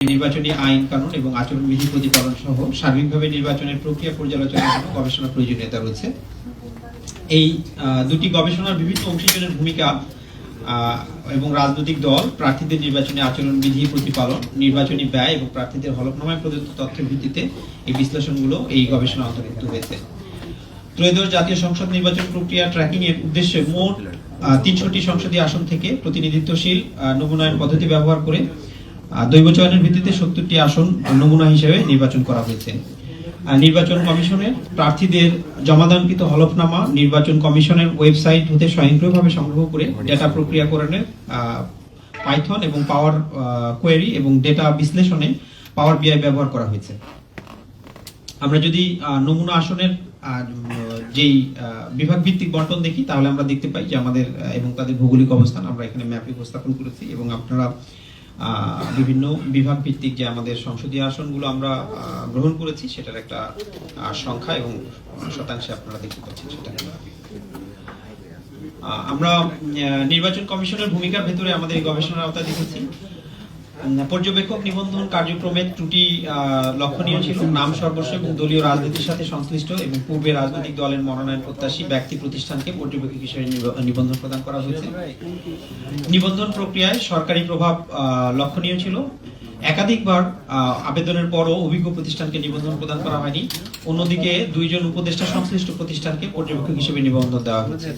নির্বাচনী আইন কানুন এবং আচরণবিধি প্রতিপালন সহ সার্বিকভাবে নির্বাচনের প্রক্রিয়া পর্যালোচনার জন্য গবেষণা প্রয়োজনীয়তা রয়েছে। এই দুটি গবেষণার বিভিন্ন অংশীজনের ভূমিকা এবং রাজনৈতিক দল, প্রার্থীদের নির্বাচনী আচরণবিধি প্রতিপালন, নির্বাচনী ব্যয় এবং প্রার্থীদের হলফনামায় প্রদত্ত তথ্যের ভিত্তিতে এই বিশ্লেষণগুলো এই গবেষণা অন্তর্ভুক্ত হয়েছে। ত্রয়োদশ জাতীয় সংসদ নির্বাচন প্রক্রিয়া ট্র্যাকিং এর উদ্দেশ্যে মোট ৩০০টি সংসদীয় আসন থেকে প্রতিনিধিত্বশীল নমুনায়ন পদ্ধতি ব্যবহার করে দৈব চয়নের ভিত্তিতে ৭০টি আসন নমুনা হিসেবে নির্বাচন করা হয়েছে। নির্বাচন কমিশনের প্রার্থীদের জমাদানকৃত হলফনামা নির্বাচন কমিশনের ওয়েবসাইট হতে স্বয়ংক্রিয়ভাবে সংগ্রহ করে ডেটা প্রক্রিয়াকরণে পাইথন এবং পাওয়ার কোয়েরি এবং ডেটা বিশ্লেষণে পাওয়ার বিআই ব্যবহার করা হয়েছে। আমরা যদি নমুনা আসনের যেই বিভাগ ভিত্তিক বন্টন দেখি তাহলে আমরা দেখতে পাই যে আমাদের এবং তাদের ভৌগোলিক অবস্থান আমরা এখানে ম্যাপে উপস্থাপন করেছি এবং আপনারা বিভিন্ন বিভাগ ভিত্তিক যে আমাদের সংসদীয় আসনগুলো আমরা গ্রহণ করেছি সেটার একটা সংখ্যা এবং শতাংশে আপনারা দেখতে পাচ্ছেন সেটা। আমরা নির্বাচন কমিশনের ভূমিকার ভেতরে আমাদের এই গবেষণার আওতায় দেখেছি পর্যবেক্ষক নিবন্ধন কার্যক্রমের ত্রুটি লক্ষণীয় ছিল। নাম সর্বস্ব এবং দলীয় রাজনীতির সাথে সংশ্লিষ্ট এবং পূর্বে রাজনৈতিক দলের মনোনয়ন প্রত্যাশী ব্যক্তি প্রতিষ্ঠানকে পর্যবেক্ষক হিসেবে নিবন্ধন প্রদান করা হয়েছে। নিবন্ধন প্রক্রিয়ায় সরকারি প্রভাব লক্ষণীয় ছিল। একাধিকবার আবেদনের পরও অভিজ্ঞ প্রতিষ্ঠানকে নিবন্ধন প্রদান করা হয়নি। অন্যদিকে ২ জন উপদেষ্টা সংশ্লিষ্ট প্রতিষ্ঠানকে পর্যবেক্ষক হিসেবে নিবন্ধন দেওয়া হয়েছে।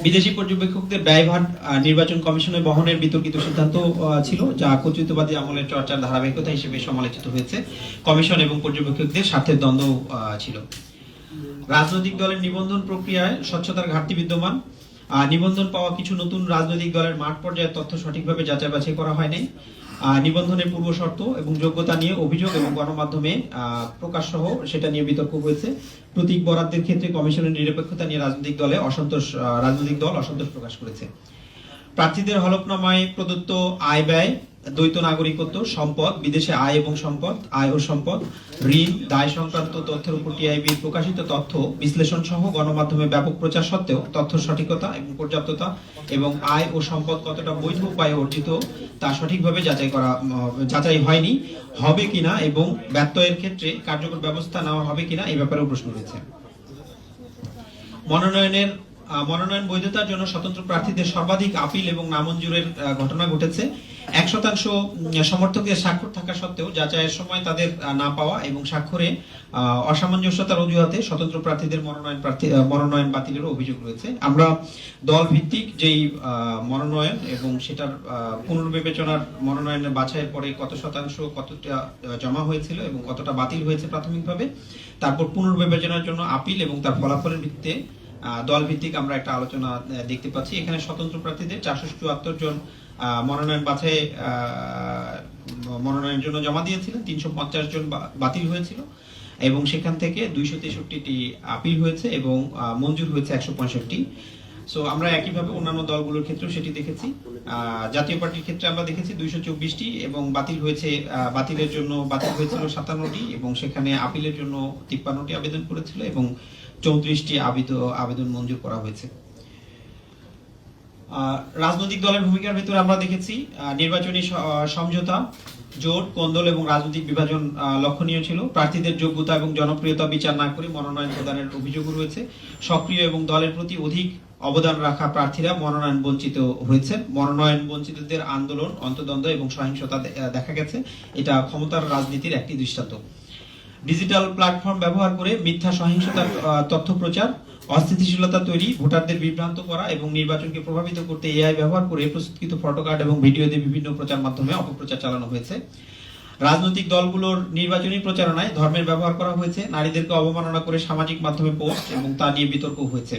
বিদেশি পর্যবেক্ষকদের ব্যয়ভার নির্বাচন কমিশনের বহনের বিতর্কিত সিদ্ধান্ত ছিল, যা কর্তৃত্ববাদী আমলের চর্চার ধারাবাহিকতা হিসেবে সমালোচিত হয়েছে। কমিশন এবং পর্যবেক্ষকদের স্বার্থের দ্বন্দ্ব ছিল। রাজনৈতিক দলের নিবন্ধন প্রক্রিয়ায় স্বচ্ছতার ঘাটতি বিদ্যমান। নিবন্ধন পাওয়া কিছু নতুন রাজনৈতিক দলের মাঠ পর্যায়ের তথ্য সঠিকভাবে যাচাই বাছাই করা হয়নি। নিবন্ধনের পূর্ব শর্ত এবং যোগ্যতা নিয়ে অভিযোগ এবং গণমাধ্যমে প্রকাশ সহ সেটা নিয়ে বিতর্ক হয়েছে। প্রতীক বরাদ্দের ক্ষেত্রে কমিশনের নিরপেক্ষতা নিয়ে রাজনৈতিক দল অসন্তোষ প্রকাশ করেছে। প্রার্থীদের হলফনামায় প্রদত্ত আয় ব্যয়, দ্বৈত নাগরিকত্ব, সম্পদ, বিদেশে আয় এবং সম্পদ, আয় ও সম্পদ, ঋণ, দায় সংক্রান্ত তথ্যের উপর টিআইবির প্রকাশিত তথ্য বিশ্লেষণ সহ গণমাধ্যমে ব্যাপক প্রচার সত্ত্বেও তথ্য সঠিকতা এবং পর্যাপ্ততা এবং আয় ও সম্পদ কতটা বৈধ উপায়ে অর্জিত তা সঠিকভাবে যাচাই হয়নি, হবে কিনা এবং ব্যত্যয়ের ক্ষেত্রে কার্যকর ব্যবস্থা নেওয়া হবে কিনা এই ব্যাপারেও প্রশ্ন রয়েছে। মনোনয়ন বৈধতার জন্য স্বতন্ত্র প্রার্থীদের সর্বাধিক আপিল এবং নামঞ্জুরের ঘটনা ঘটেছে। ১% সমর্থকদের স্বাক্ষর থাকা সত্ত্বেও যাচাইয়ের সময় তাদের না পাওয়া এবং স্বাক্ষরে অসামঞ্জস্যতার অজুহাতে স্বতন্ত্র প্রার্থীদের মনোনয়ন বাতিলেরও অভিযোগ রয়েছে। আমরা দল ভিত্তিক যেই মনোনয়ন এবং সেটার পুনর্বিবেচনার মনোনয়নের বাছাইয়ের পরে কত শতাংশ কতটা জমা হয়েছিল এবং কতটা বাতিল হয়েছে প্রাথমিকভাবে, তারপর পুনর্বিবেচনার জন্য আপিল এবং তার ফলাফলের ভিত্তিতে দল ভিত্তিক আমরা একটা আলোচনা দেখতে পাচ্ছি। এখানে স্বতন্ত্র প্রার্থীদের ৪৭৪ জন মনোনয়ন বাছাই মনোনয়নের জন্য জমা দিয়েছিলেন, ৩৫০ জন বাতিল হয়েছিল এবং সেখান থেকে ২৬৩টি আপিল হয়েছে এবং মঞ্জুর হয়েছে ১৬৫। সো আমরা একইভাবে অন্যান্য দলগুলোর ক্ষেত্রেও সেটি দেখেছি। জাতীয় পার্টির ক্ষেত্রে আমরা দেখেছি ২২৪টি এবং বাতিল হয়েছিল ৫৭টি এবং সেখানে আপিলের জন্য ৫৩টি আবেদন করেছিল এবং ৩৪টি আবেদন মঞ্জুর করা হয়েছে। রাজনৈতিক দলের ভূমিকার ভেতরে আমরা দেখেছি নির্বাচনী সমঝোতা, জোট, কোন্দল এবং রাজনৈতিক বিভাজন লক্ষণীয় ছিল। প্রার্থীদের যোগ্যতা এবং জনপ্রিয়তা বিচার না করে মনোনয়ন প্রদানের অভিযোগও রয়েছে। সক্রিয় এবং দলের প্রতি অধিক অবদান রাখা প্রার্থীরা মনোনয়ন বঞ্চিত হয়েছে। মনোনয়ন বঞ্চিতদের আন্দোলন, অন্তদ্বন্দ্ব এবং সহিংসতা দেখা গেছে। এটা ক্ষমতার রাজনীতির একটি দৃষ্টান্ত। ডিজিটাল প্ল্যাটফর্ম ব্যবহার করে মিথ্যা সহিংসতার তথ্য প্রচার, অস্থিতিশীলতা তৈরি, ভোটারদের বিভ্রান্ত করা এবং নির্বাচনকে প্রভাবিত করতে এআই ব্যবহার করে প্রস্তুতকৃত ফটোকার্ড এবং ভিডিও দিয়ে বিভিন্ন প্রচার মাধ্যমে অপপ্রচার চালানো হয়েছে। রাজনৈতিক দলগুলোর নির্বাচনী প্রচারণায় ধর্মের ব্যবহার করা হয়েছে। নারীদেরকে অবমাননা করে সামাজিক মাধ্যমে পোস্ট এবং তা নিয়ে বিতর্ক হয়েছে।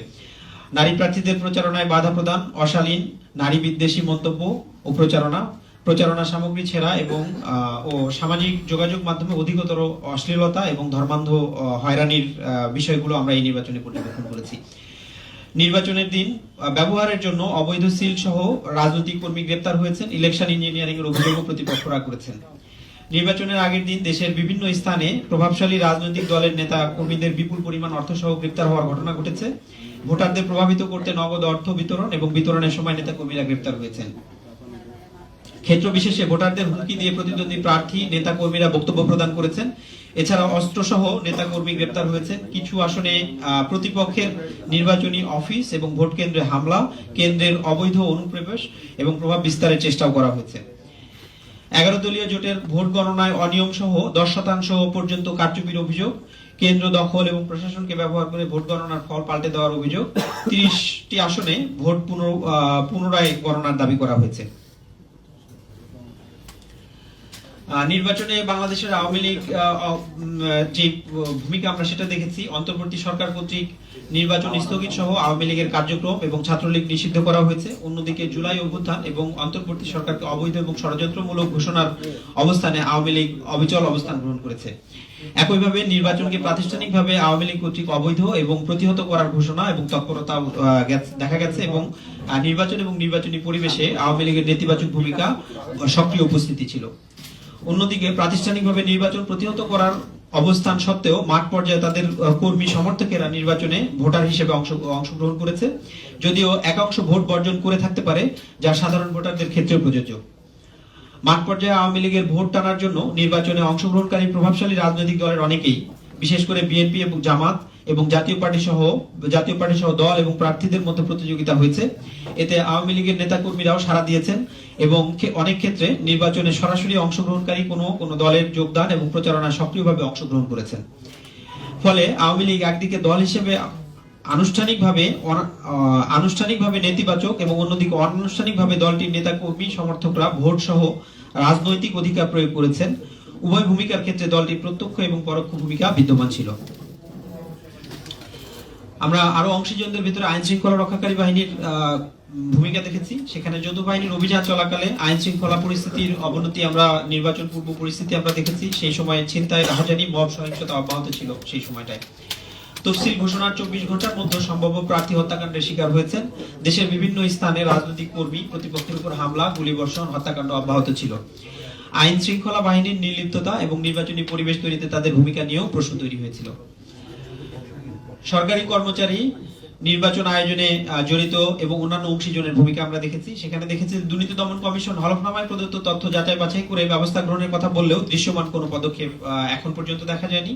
নারী প্রার্থীদের প্রচারণায় বাধা প্রদান, অশালীন, নারী বিদ্বেষী মন্তব্য ও প্রচারণা সামগ্রী ছেঁড়া এবং সামাজিক যোগাযোগ মাধ্যমে অধিকতর অশ্লীলতা এবং ধর্মান্ধ হয়রানির বিষয়গুলো আমরা এই নির্বাচনে পর্যবেক্ষণ করেছি। নির্বাচনের দিন ব্যবহারের জন্য অবৈধ সিল সহ রাজনৈতিক কর্মী গ্রেপ্তার হয়েছেন। ইলেকশন ইঞ্জিনিয়ারিং এর অভিযোগও প্রতিপক্ষরা করেছেন। নির্বাচনের আগের দিন দেশের বিভিন্ন স্থানে প্রভাবশালী রাজনৈতিক দলের নেতা কর্মীদের বিপুল পরিমাণ অর্থ সহ গ্রেপ্তার হওয়ার ঘটনা ঘটেছে। ভোটারদের প্রভাবিত করতে নগদ অর্থ বিতরণ এবং বিতরণের সময় নেতা কর্মীরা গ্রেপ্তার হয়েছেন। ক্ষেত্র বিশেষে ভোটারদের হুমকি দিয়ে প্রতিদ্বন্দ্বী প্রার্থী নেতা কর্মীরা বক্তব্য প্রদান করেছেন। এছাড়া অস্ত্রসহ নেতা কর্মী গ্রেপ্তার হয়েছে। কিছু আসনে প্রতিপক্ষের নির্বাচনী অফিস এবং ভোট কেন্দ্রে হামলা, কেন্দ্রের অবৈধ অনুপ্রবেশ এবং প্রভাব বিস্তারের চেষ্টাও করা হয়েছে। 11 দলীয় জোটের ভোট গণনায় অনিয়ম সহ 10% পর্যন্ত কারচুপির অভিযোগ, কেন্দ্র দখল এবং প্রশাসনকে ব্যবহার করে ভোট গণনার ফল পাল্টে দেওয়ার অভিযোগ, 30টি আসনে ভোট পুনরায় গণনার দাবি করা হয়েছে। নির্বাচনে বাংলাদেশের আওয়ামী লীগ যে ভূমিকা আমরা সেটা দেখেছি। অন্তর্বর্তী সরকার কর্তৃক নির্বাচন স্থগিত সহ আওয়ামী লীগের কার্যক্রম এবং ছাত্রলীগ নিষিদ্ধ করা হয়েছে। অন্যদিকে জুলাই অভ্যুত্থান এবং অন্তর্বর্তী সরকারকে অবৈধ এবং ষড়যন্ত্রমূলক ঘোষণার অবস্থানে আওয়ামী লীগ অবিচল অবস্থান গ্রহণ করেছে। একইভাবে নির্বাচনকে প্রাতিষ্ঠানিকভাবে আওয়ামী লীগ কর্তৃক অবৈধ এবং প্রতিহত করার ঘোষণা এবং তৎপরতা দেখা গেছে এবং নির্বাচন এবং নির্বাচনী পরিবেশে আওয়ামী লীগের নেতিবাচক ভূমিকা সক্রিয় উপস্থিতি ছিল। অন্যদিকে প্রাতিষ্ঠানিকভাবে নির্বাচন প্রতিহত করার অবস্থান সত্ত্বেও মাঠ পর্যায়ে তাদের কর্মী সমর্থকেরা নির্বাচনে ভোটার হিসেবে অংশগ্রহণ করেছে, যদিও একাংশ ভোট বর্জন করে থাকতে পারে, যা সাধারণ ভোটারদের ক্ষেত্রে প্রযোজ্য। মাঠ পর্যায়ে আওয়ামী লীগের ভোট টানার জন্য নির্বাচনে অংশগ্রহণকারী প্রভাবশালী রাজনৈতিক দলের অনেকেই, বিশেষ করে বিএনপি এবং জামাত এবং জাতীয় পার্টি সহ দল এবং প্রার্থীদের মধ্যে প্রতিযোগিতা হয়েছে। এতে আওয়ামী লীগের নেতাকর্মীরাও সাড়া দিয়েছেন এবং অনেক ক্ষেত্রে নির্বাচনে সরাসরি অংশগ্রহণকারী কোনো দলের যোগদান এবং প্রচারণায় সক্রিয়ভাবে অংশগ্রহণ করেছেন। ফলে আওয়ামী লীগ একদিকে দল হিসেবে আনুষ্ঠানিকভাবে নেতিবাচক এবং অন্যদিকে অনানুষ্ঠানিকভাবে দলটির নেতাকর্মী সমর্থকরা ভোট সহ রাজনৈতিক অধিকার প্রয়োগ করেছেন। উভয় ভূমিকার ক্ষেত্রে দলটির প্রত্যক্ষ এবং পরোক্ষ ভূমিকা বিদ্যমান ছিল। আমরা আরো অংশীজনদের ভিতরে আইন শৃঙ্খলা রক্ষাকারী বাহিনীর ভূমিকা দেখেছি। সেখানে যৌথ বাহিনীর অভিযান চলাকালে আইন শৃঙ্খলা পরিস্থিতির অবনতি, আমরা নির্বাচন পূর্ব পরিস্থিতি আমরা দেখেছি। সেই সময় ছিনতাই, রাহাজানি, মব সহিংসতা অব্যাহত ছিল সেই সময়টায়। তফসিল ঘোষণার 24 ঘন্টার মধ্যে সম্ভাব্য প্রার্থী হত্যাকাণ্ডের শিকার হয়েছেন। দেশের বিভিন্ন স্থানে রাজনৈতিক কর্মী, প্রতিপক্ষের উপর হামলা, গুলিবর্ষণ, হত্যাকাণ্ড অব্যাহত ছিল। আইন শৃঙ্খলা বাহিনীর নির্লিপ্ততা এবং নির্বাচনী পরিবেশ তৈরিতে তাদের ভূমিকা নিয়েও প্রশ্ন তৈরি হয়েছিল। সরকারি কর্মচারী নির্বাচন আয়োজনে জড়িত এবং অন্যান্য অংশীজনের ভূমিকা আমরা দেখেছি। সেখানে দেখেছি দুর্নীতি দমন কমিশন হলফনামায় প্রদত্ত তথ্য যাচাই বাছাই করে ব্যবস্থা গ্রহণের কথা বললেও দৃশ্যমান কোনো পদক্ষেপ এখন পর্যন্ত দেখা যায়নি।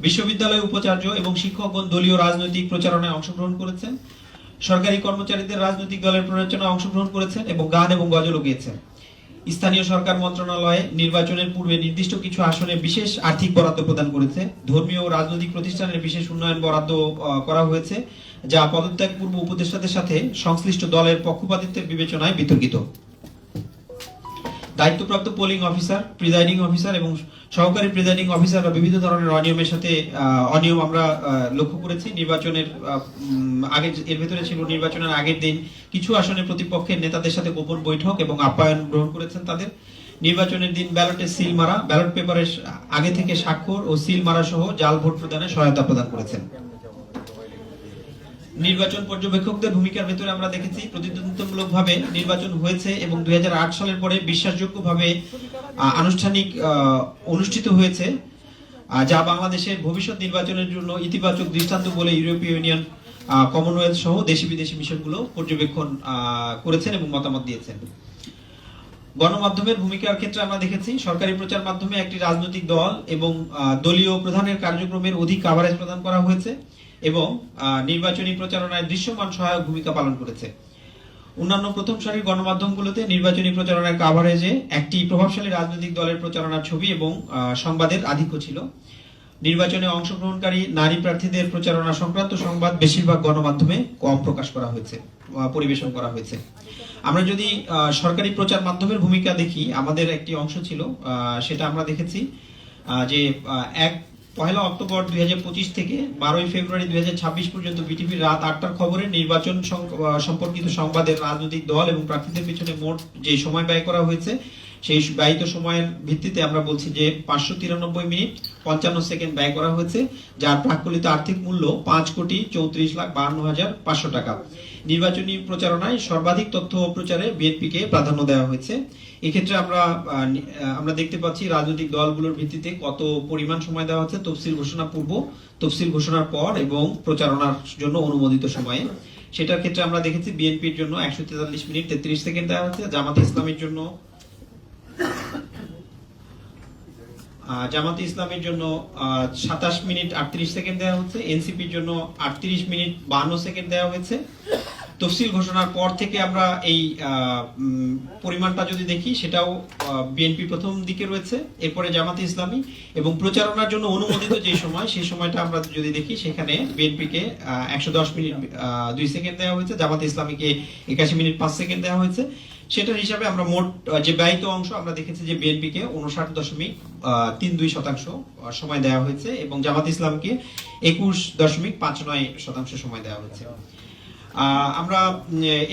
বিশ্ববিদ্যালয় উপাচার্য এবং শিক্ষকগণ দলীয় রাজনৈতিক প্রচারণায় অংশগ্রহণ করেছেন। সরকারি কর্মচারীদের রাজনৈতিক দলের প্রচারণায় অংশগ্রহণ করেছেন এবং গান এবং গজলও গেয়েছেন। স্থানীয় সরকার মন্ত্রণালয়ে নির্বাচনের পূর্বে নির্দিষ্ট কিছু আসনে বিশেষ আর্থিক বরাদ্দ প্রদান করেছে। ধর্মীয় ও রাজনৈতিক প্রতিষ্ঠানের বিশেষ উন্নয়ন বরাদ্দ করা হয়েছে, যা পদত্যাগ পূর্ব উপদেষ্টাদের সাথে সংশ্লিষ্ট দলের পক্ষপাতিত্বের বিবেচনায় বিতর্কিত। দায়িত্বপ্রাপ্ত পোলিং অফিসার, প্রিজাইডিং অফিসার এবং সহকারী প্রিজাইডিং অফিসাররা বিভিন্ন ধরনের অনিয়ম আমরা লক্ষ্য করেছি। নির্বাচনের আগে এর ভেতরে ছিল নির্বাচনের আগের দিন কিছু আসনে প্রতিপক্ষের নেতাদের সাথে গোপন বৈঠক এবং আপ্যায়ন গ্রহণ করেছেন তাদের। নির্বাচনের দিন ব্যালটে সিল মারা, ব্যালট পেপারের আগে থেকে স্বাক্ষর ও সিল মারা সহ জাল ভোট প্রদানে সহায়তা প্রদান করেছেন। নির্বাচন পর্যবেক্ষকদের ভূমিকার ভেতরে আমরা দেখেছি প্রতিদ্বন্দ্বিতামূলকভাবে নির্বাচন হয়েছে এবং 2008 সালের পরে বিশ্বাসযোগ্যভাবে আনুষ্ঠানিক অনুষ্ঠিত হয়েছে, যা বাংলাদেশের ভবিষ্যৎ নির্বাচনের জন্য ইতিবাচক দৃষ্টান্ত বলে ইউরোপীয় ইউনিয়ন, কমনওয়েলথ সহ দেশি বিদেশি মিশনগুলো পর্যবেক্ষণ করেছেন এবং মতামত দিয়েছেন। গণমাধ্যমের ভূমিকার ক্ষেত্রে আমরা দেখেছি সরকারি প্রচার মাধ্যমে একটি রাজনৈতিক দল এবং দলীয় প্রধানের কার্যক্রমের অধিক কভারেজ প্রদান করা হয়েছে এবং নির্বাচনী প্রচারণায় দৃশ্যমান সহায়ক ভূমিকা পালন করেছে। অন্যান্য প্রথম সারির গণমাধ্যমগুলোতে নির্বাচনী প্রচারণার কভারেজে একটি প্রভাবশালী রাজনৈতিক দলের প্রচারণার ছবি এবং সংবাদের আধিক্য ছিল। নির্বাচনে অংশগ্রহণকারী নারী প্রার্থীদের প্রচারণা সংক্রান্ত সংবাদ বেশিরভাগ গণমাধ্যমে কম প্রকাশ করা হয়েছে, পরিবেশন করা হয়েছে। আমরা যদি সরকারি প্রচার মাধ্যমের ভূমিকা দেখি, আমাদের একটি অংশ ছিল, সেটা আমরা দেখেছি যে 1 অক্টোবর 2025 থেকে 12 ফেব্রুয়ারি 2026 পর্যন্ত বিটিভির রাত 8টার খবরে নির্বাচন সম্পর্কিত সংবাদের রাজনৈতিক দল এবং প্রার্থীদের পিছনে মোট যে সময় ব্যয় করা হয়েছে, সেই ব্যয়িত সময়ের ভিত্তিতে আমরা বলছি যে 593 মিনিট 55 সেকেন্ড ব্যয় করা হয়েছে, যার প্রাক্কলিত আর্থিক মূল্য 5,34,52,500 টাকা। নির্বাচনী প্রচারণায় সর্বাধিক তথ্য প্রচারে বিএনপিকে প্রাধান্য দেওয়া হয়েছে। এক্ষেত্রে আমরা দেখতে পাচ্ছি রাজনৈতিক দলগুলোর ভিত্তিতে কত পরিমাণ সময় দেওয়া হচ্ছে তফসিল ঘোষণা পূর্ব, তফসিল ঘোষণার পর এবং প্রচারণার জন্য অনুমোদিত সময়ে। সেটার ক্ষেত্রে আমরা দেখেছি বিএনপির জন্য 143 মিনিট 33 সেকেন্ড দেওয়া হয়েছে, জামাতে ইসলামের জন্য 27 মিনিট 38 সেকেন্ড দেওয়া হচ্ছে, এনসিপির জন্য 38 মিনিট 52 সেকেন্ড দেওয়া হয়েছে। তফসিল ঘোষণার পর থেকে আমরা এই পরিমাণটা যদি দেখি, সেটাও বিএনপি প্রথম দিকে রয়েছে, এরপরে জামাতে ইসলামী, এবং প্রচারণার জন্য অনুমোদিত যে সময়, সেই সময়টা আমরা যদি দেখি, সেখানে বিএনপিকে 110 মিনিট 2 সেকেন্ড দেওয়া হয়েছে, জামাতে ইসলামীকে 81 মিনিট 5 সেকেন্ড দেওয়া হয়েছে। সেটার হিসাবে আমরা মোট যে ব্যয়িত অংশ আমরা দেখেছি যে বিএনপিকে 59.32% সময় দেওয়া হয়েছে এবং জামাত ইসলামকে 21.59% সময় দেওয়া হয়েছে। আমরা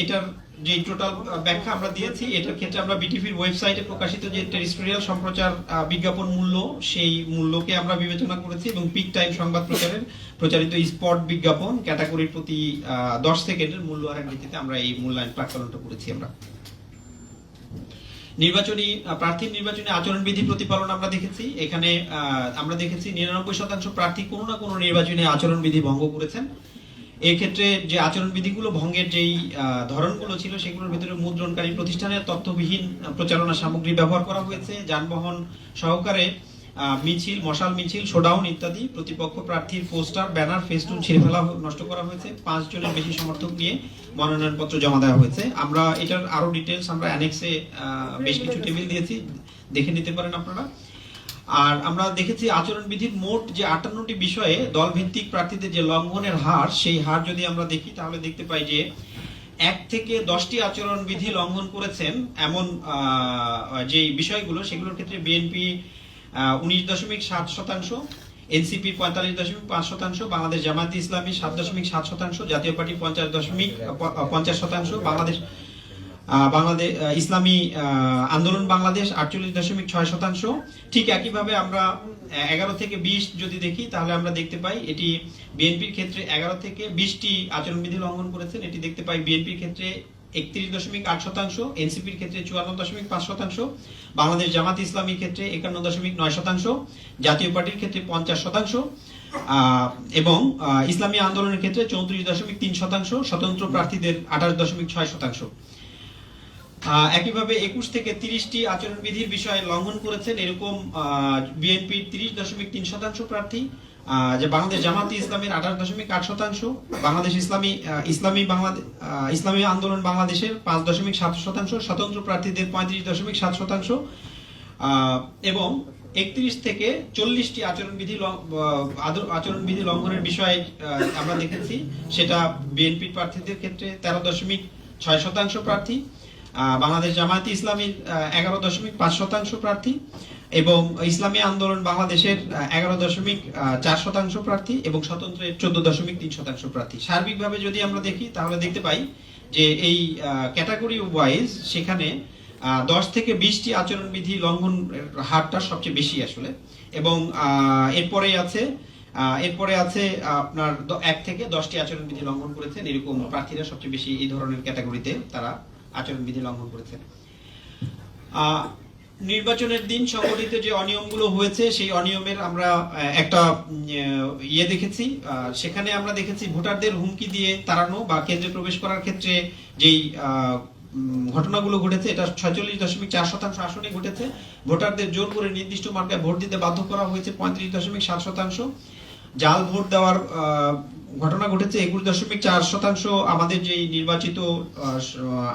এটার যে টোটাল ব্যাখ্যা আমরা দিয়েছি, এটার ক্ষেত্রে আমরা বিটিভির ওয়েবসাইটে প্রকাশিত যে টেরিস্ট্রিয়াল সম্প্রচার বিজ্ঞাপন মূল্য, সেই মূল্যকে আমরা বিবেচনা করেছি এবং পিক টাইম সংবাদ প্রচারের প্রচারিত স্পট বিজ্ঞাপন ক্যাটাগরির প্রতি 10 সেকেন্ডের মূল্য হারের ভিত্তিতে আমরা এই মূল্যায়ন প্রাক্কলনটা করেছি। আমরা নির্বাচনী প্রার্থীর নির্বাচনী আচরণবিধি প্রতিপালন আমরা দেখেছি। এখানে আমরা দেখেছি 99% প্রার্থী কোনো না কোনো নির্বাচনী আচরণবিধি ভঙ্গ করেছেন। এই ক্ষেত্রে যে আচরণবিধিগুলো ভঙ্গের যেই ধরনগুলো ছিল, সেগুলোর ভিতরে মুদ্রণকারী প্রতিষ্ঠানের তথ্যবিহীন প্রচারণা সামগ্রী ব্যবহার করা হয়েছে, যানবাহন সহকারে মিছিল, মশাল মিছিল, শোডাউন ইত্যাদি, প্রতিপক্ষ প্রার্থীর পোস্টার, ব্যানার, ফেস্টুন ছিঁড়ে ফেলা, নষ্ট করা হয়েছে, 5 জনের বেশি সমর্থক নিয়ে মনোনয়নপত্র জমা দেওয়া হয়েছে। আমরা এটার আরো ডিটেইলস আমরা অ্যানেক্সে বেশ কিছু টেবিল দিয়েছি, দেখে নিতে পারেন আপনারা। আর আমরা দেখেছি আচরণবিধির মোট যে 58টি বিষয়ে দলভিত্তিক প্রার্থীদের যে লঙ্ঘনের হার, সেই হার যদি আমরা দেখি, তাহলে দেখতে পাই যে 1 থেকে 10টি আচরণবিধি লঙ্ঘন করেছেন এমন যে বিষয়গুলো, সেগুলোর ক্ষেত্রে বিএনপি 19.7%, এনসিপি 45.5%, বাংলাদেশ জামায়াতে ইসলামী 7.7%, জাতীয় পার্টি 50.50%, বাংলাদেশ ইসলামী আন্দোলন বাংলাদেশ 48.6%। ঠিক একইভাবে আমরা 11 থেকে 20 যদি দেখি, তাহলে আমরা দেখতে পাই এটি বিএনপির ক্ষেত্রে 11 থেকে 20টি আচরণবিধি লঙ্ঘন করেছেন। এটি দেখতে পাই বিএনপির ক্ষেত্রে 31.8%, এনসিপির ক্ষেত্রে 54.5%, বাংলাদেশ জামাত ইসলামীর ক্ষেত্রে 51.9%, জাতীয় পার্টির ক্ষেত্রে 50%, এবং ইসলামী আন্দোলনের ক্ষেত্রে 34.3%, স্বতন্ত্র প্রার্থীদের 28.6%। একইভাবে 21 থেকে 30টি আচরণবিধির বিষয়ে লঙ্ঘন করেছেন এরকম বিএনপির 30.3% প্রার্থী, যে বাংলাদেশ জামাতে ইসলামের 28.8%, বাংলাদেশ ইসলামী আন্দোলন বাংলাদেশের 5.7%, স্বতন্ত্র প্রার্থীদের 35.7%, এবং 31 থেকে 40টি আচরণবিধি লঙ্ঘনের বিষয়ে আমরা দেখেছি, সেটা বিএনপির প্রার্থীদের ক্ষেত্রে 13.6% প্রার্থী, বাংলাদেশ জামায়াতে ইসলামীর 11.5% প্রার্থী, এবং ইসলামী আন্দোলন বাংলাদেশের 11.4% প্রার্থী, এবং স্বতন্ত্রের 14.3% প্রার্থী। সার্বিকভাবে যদি আমরা দেখি, তাহলে দেখতে পাই যে এই ক্যাটাগরি ওয়াইজ সেখানে 10 থেকে 20টি আচরণবিধি লঙ্ঘন হারটা সবচেয়ে বেশি আসলে, এবং এরপরে আছে আপনার 1 থেকে 10টি আচরণবিধি লঙ্ঘন করেছেন এরকম প্রার্থীরা সবচেয়ে বেশি এই ধরনের ক্যাটাগরিতে তারা আচরণবিধি লঙ্ঘন করেছেন। নির্বাচনের দিন সংগঠিত যে অনিয়মগুলো হয়েছে, সেই অনিয়মের আমরা একটা দেখেছি। সেখানে আমরা দেখেছি ভোটারদের হুমকি দিয়ে তাড়ানো বা কেন্দ্রে প্রবেশ করার ক্ষেত্রে যেই ঘটনাগুলো ঘটেছে, এটা 46.4% আসনে ঘটেছে। ভোটারদের জোর করে নির্দিষ্ট মার্কায় ভোট দিতে বাধ্য করা হয়েছে 35.7%। জাল ভোট দেওয়ার ঘটনা ঘটেছে 21.4%। আমাদের যে নির্বাচিত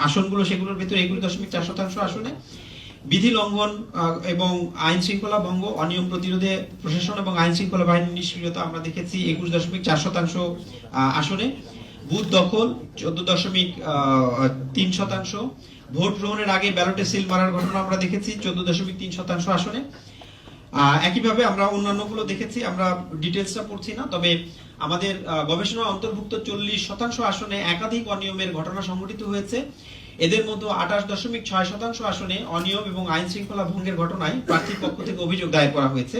আসনগুলো, সেগুলোর ভিতরে 21.4% আসনে। বিধি লঙ্ঘন এবং আইন শৃঙ্খলা ভঙ্গ, অনিয়ম প্রতিরোধে প্রশাসন এবং আইন শৃঙ্খলা বাহিনীর নিষ্ক্রিয়তা আমরা দেখেছি 21.4% আসনে। বুথ দখল 14.3%। ভোট গ্রহণের আগে ব্যালটে সিল মারার ঘটনা আমরা দেখেছি 14.3% আসনে। একইভাবে আমরা অন্যান্যগুলো দেখেছি, আমরা ডিটেলসটা পড়ছি না, তবে আমাদের গবেষণা অন্তর্ভুক্ত 40% আসনে একাধিক অনিয়মের ঘটনা সংঘটিত হয়েছে। এদের মধ্যে 28.6% আসনে অনিয়ম এবং আইন শৃঙ্খলা ভঙ্গের ঘটনায় প্রার্থীর পক্ষ থেকে অভিযোগ দায়ের করা হয়েছে,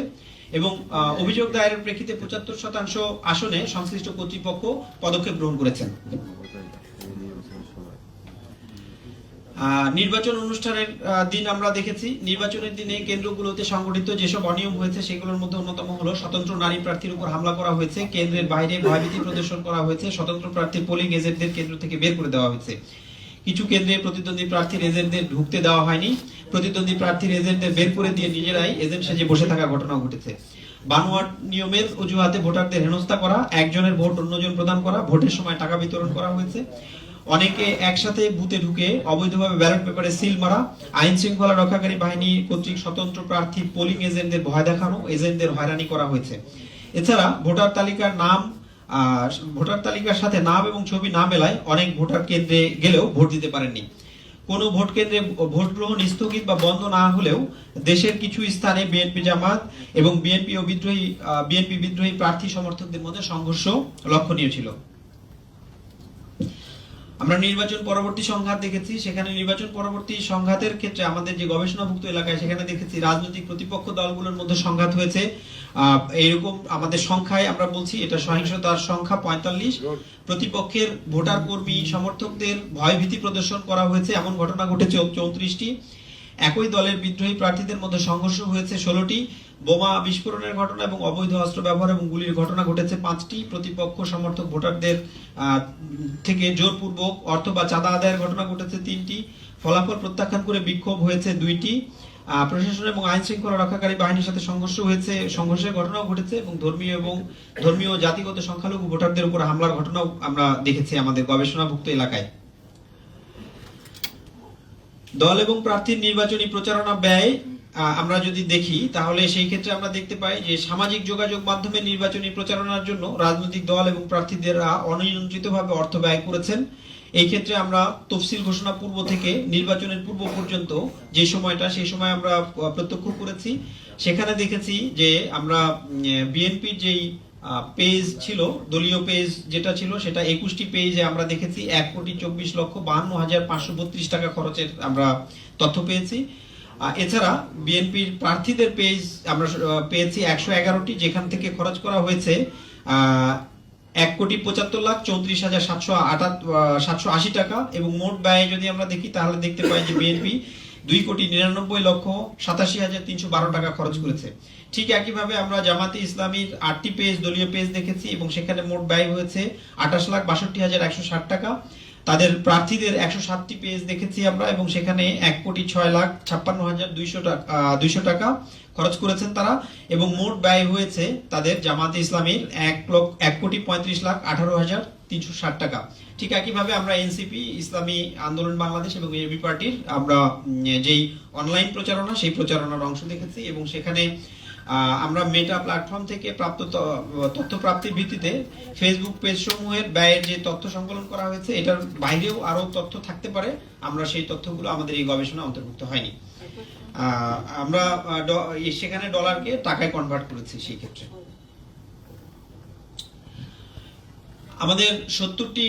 এবং অভিযোগ দায়েরের প্রেক্ষিতে 75% আসনে সংশ্লিষ্ট কর্তৃপক্ষ পদক্ষেপ গ্রহণ করেছেন। নির্বাচন অনুষ্ঠানের দিন আমরা দেখেছি, নির্বাচনের দিনে কেন্দ্রগুলোতে সংগঠিত যেসব অনিয়ম হয়েছে সেগুলোর মধ্যে অন্যতম হলো স্বতন্ত্র নারী প্রার্থীর উপর হামলা করা হয়েছে, কেন্দ্রের বাইরে ভয়ভীতি প্রদর্শন করা হয়েছে, স্বতন্ত্র প্রার্থীর পোলিং এজেন্টদের কেন্দ্র থেকে বের করে দেওয়া হয়েছে। কিছু কেন্দ্রে প্রতিদ্বন্দ্বী প্রার্থীর এজেন্টদের ঢুকতে দেওয়া হয়নি, প্রতিদ্বন্দ্বী প্রার্থীর এজেন্টদের বের করে দিয়ে নিজেরাই এজেন্ট সেজে বসে থাকার ঘটনা ঘটেছে। বানোয়াট নিয়মের অজুহাতে ভোটারদের হেনস্থা করা, একজনের ভোট অন্যজন প্রদান করা, ভোটের সময় টাকা বিতরণ করা হয়েছে, অনেকে একসাথে বুথে ঢুকে অবৈধভাবে ব্যালট পেপারে সিল মারা, আইন শৃঙ্খলা রক্ষাকারী বাহিনী কর্তৃক স্বতন্ত্র প্রার্থী পোলিং এজেন্টদের ভয় দেখানো, এজেন্টদের হয়রানি করা হয়েছে। এছাড়া ভোটার তালিকার সাথে নাম এবং ছবি না মেলায় অনেক ভোটার কেন্দ্রে গেলেও ভোট দিতে পারেননি। কোনো ভোট কেন্দ্রে ভোট গ্রহণ স্থগিত বা বন্ধ না হলেও দেশের কিছু স্থানে বিএনপি জামাত এবং বিএনপি বিদ্রোহী প্রার্থী সমর্থকদের মধ্যে সংঘর্ষ লক্ষণীয় ছিল। আমরা নির্বাচন পরবর্তী সংঘাত দেখেছি, সেখানে নির্বাচন পরবর্তী সংঘাতের ক্ষেত্রে আমাদের যে গবেষণাভুক্ত এলাকায় সেখানে দেখেছি রাজনৈতিক প্রতিপক্ষ দলগুলোর মধ্যে সংঘাত হয়েছে। এইরকম আমাদের সংখ্যায় আমরা বলছি এটা সহিংসতার সংখ্যা 45। প্রতিপক্ষের ভোটার কর্মী সমর্থকদের ভয়ভীতি প্রদর্শন করা হয়েছে এমন ঘটনা ঘটেছে 34টি। একই দলের বিদ্রোহী প্রার্থীদের মধ্যে সংঘর্ষ হয়েছে 16টি। বোমা বিস্ফোরণের ঘটনা এবং অবৈধ অস্ত্র ব্যবহার এবং গুলির ঘটনা ঘটেছে 5টি। প্রতিপক্ষ সমর্থক ভোটারদের থেকে জোরপূর্বক অর্থ বা চাঁদা আদায়ের ঘটনা ঘটেছে 3টি। ফলাফল প্রত্যাখ্যান করে বিক্ষোভ হয়েছে 2টি। প্রশাসন এবং আইন শৃঙ্খলা রক্ষাকারী বাহিনীর সাথে সংঘর্ষের ঘটনাও ঘটেছে এবং ধর্মীয় জাতিগত সংখ্যালঘু ভোটারদের উপর হামলার ঘটনাও আমরা দেখেছি আমাদের গবেষণাভুক্ত এলাকায়। দল এবং প্রার্থীর নির্বাচনী প্রচারণা ব্যয় আমরা যদি দেখি তাহলে সেই ক্ষেত্রে আমরা দেখতে পাই যে সামাজিক যোগাযোগ মাধ্যমে নির্বাচনী প্রচারণার জন্য রাজনৈতিক দল এবং প্রার্থীদেরা অনিয়ন্ত্রিতভাবে অর্থ ব্যয় করেছেন। এই ক্ষেত্রে আমরা তফসিল ঘোষণা পূর্ব থেকে নির্বাচনের পূর্ব পর্যন্ত যে সময়টা সেই সময় আমরা প্রত্যক্ষ করেছি। সেখানে দেখেছি যে আমরা বিএনপির যেই পেজ ছিল, দলীয় পেজ যেটা ছিল সেটা 21টি পেজে আমরা দেখেছি 1,24,52,532 টাকা খরচের আমরা তথ্য পেয়েছি। এছাড়া বিএনপির প্রার্থীদের পেজ আমরা পেয়েছি 111টি, যেখান থেকে খরচ করা হয়েছে 1,75,34,780 টাকা এবং মোট ব্যয় যদি আমরা দেখি তাহলে দেখতে পাই যে বিএনপি 2,99,87,312 টাকা খরচ করেছে। ঠিক একইভাবে আমরা জামাতে ইসলামীর 8টি পেজ দলীয় পেজ দেখেছি এবং সেখানে মোট ব্যয় হয়েছে 28,62,160 টাকা। তাদের প্রার্থীদের 107টি পেজ দেখেছি আমরা এবং সেখানে 1,56,56,200 টাকা খরচ করেছেন তারা এবং মোট ব্যয় হয়েছে তাদের জামাতে ইসলামীর 1,35,18,360 টাকা। ঠিক একইভাবে আমরা এনসিপি, ইসলামী আন্দোলন বাংলাদেশ এবং এবি পার্টির আমরা যেই অনলাইন প্রচারণা সেই প্রচারণার অংশ দেখেছি এবং সেখানে আমরা মেটা প্ল্যাটফর্ম থেকে প্রাপ্ত তথ্য প্রাপ্তির ভিত্তিতে ফেসবুক পেজ সমূহের ব্যয়ের যে তথ্য সংকলন করা হয়েছে এটার বাইরেও আরো তথ্য থাকতে পারে, আমরা সেই তথ্যগুলো আমাদের এই গবেষণা অন্তর্ভুক্ত হয়নি। আমরা সেখানে ডলারকে টাকায় কনভার্ট করেছি। সেই ক্ষেত্রে আমাদের 70টি